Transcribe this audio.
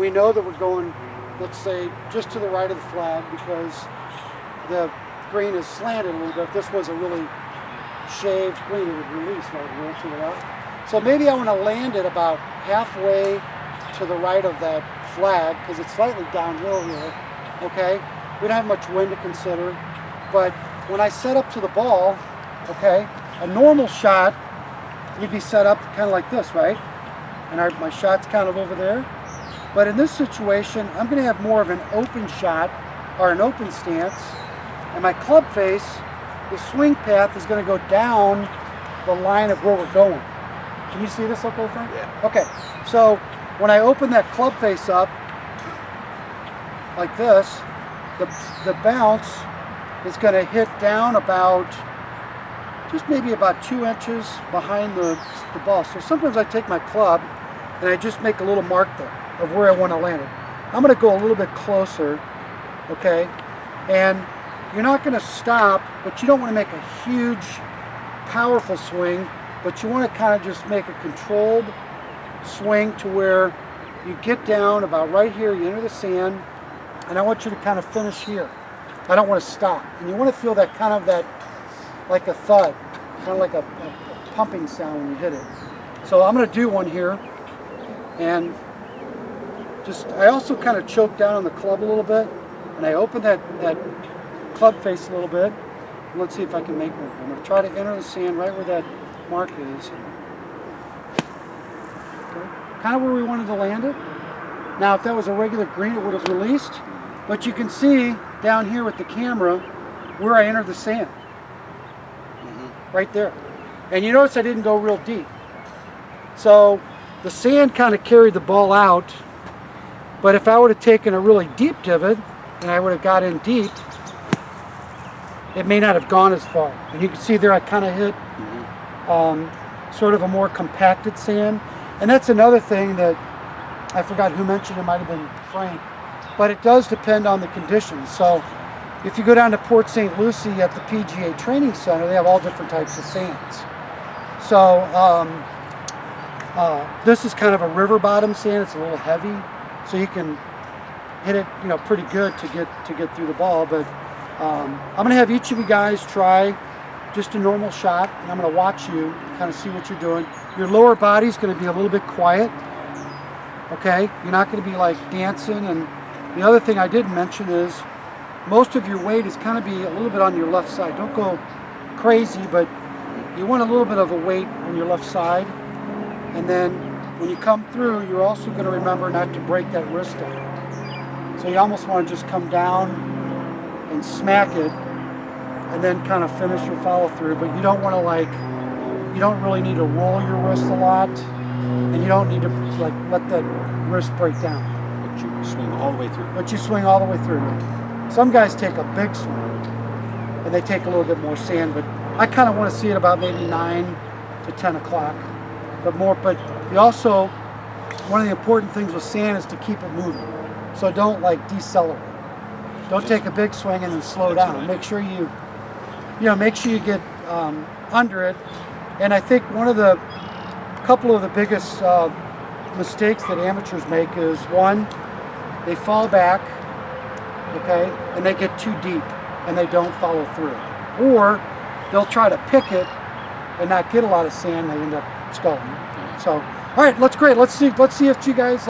we know that we're going, let's say, just to the right of the flag because the green is slanted a little bit. If this was a really shaved green, it would release and I would roll to the left. So maybe I want to land it about halfway to the right of that flag because it's slightly downhill here, okay? We don't have much wind to consider, but when I set up to the ball, okay, a normal shot, you'd be set up kind of like this, right? And my shot's kind of over there. But in this situation, I'm going to have more of an open shot or an open stance, and my club face, the swing path is going to go down the line of where we're going. Can you see this okay, Frank? Yeah. Okay, so when I open that club face up, like this, the bounce is going to hit down about, just maybe about 2 inches behind the ball. So sometimes I take my club and I just make a little mark there of where I want to land it. I'm going to go a little bit closer, okay? And you're not going to stop, but you don't want to make a huge, powerful swing, but you want to kind of just make a controlled swing to where you get down about right here, you enter the sand, and I want you to kind of finish here. I don't want to stop. And you want to feel that kind of that, like a thud, kind of like a pumping sound when you hit it. So I'm going to do one here, and I also kind of choke down on the club a little bit, and I open that club face a little bit. And let's see if I can make one. I'm going to try to enter the sand right where that mark is. Okay. Kind of where we wanted to land it. Now if that was a regular green, it would have released, but you can see down here with the camera where I entered the sand. Right there. And you notice I didn't go real deep. So the sand kind of carried the ball out, but if I would have taken a really deep divot and I would have got in deep, it may not have gone as far. And you can see there I kind of hit sort of a more compacted sand. And that's another thing that I forgot who mentioned, it might have been Frank, but it does depend on the conditions. So if you go down to Port St. Lucie at the PGA Training Center, they have all different types of sands. So this is kind of a river bottom sand. It's a little heavy, so you can hit it, pretty good to get through the ball. But I'm going to have each of you guys try just a normal shot, and I'm going to watch you kind of see what you're doing. Your lower body's going to be a little bit quiet. Okay, you're not going to be like dancing. And the other thing I didn't mention is most of your weight is kind of be a little bit on your left side. Don't go crazy, but you want a little bit of a weight on your left side. And then when you come through, you're also going to remember not to break that wrist down. So you almost want to just come down and smack it and then kind of finish your follow through. But you don't want to you don't really need to roll your wrist a lot, and you don't need to let that wrist break down. But you swing all the way through. But you swing all the way through. Some guys take a big swing, and they take a little bit more sand, but I kind of want to see it about maybe 9 to 10 o'clock. But you also, one of the important things with sand is to keep it moving. So don't decelerate. Don't take a big swing and then slow down. Make sure you get under it. And I think couple of the biggest mistakes that amateurs make is one, they fall back, okay, and they get too deep and they don't follow through. Or they'll try to pick it and not get a lot of sand, they end up sculling. So, all right, that's great. Let's see if you guys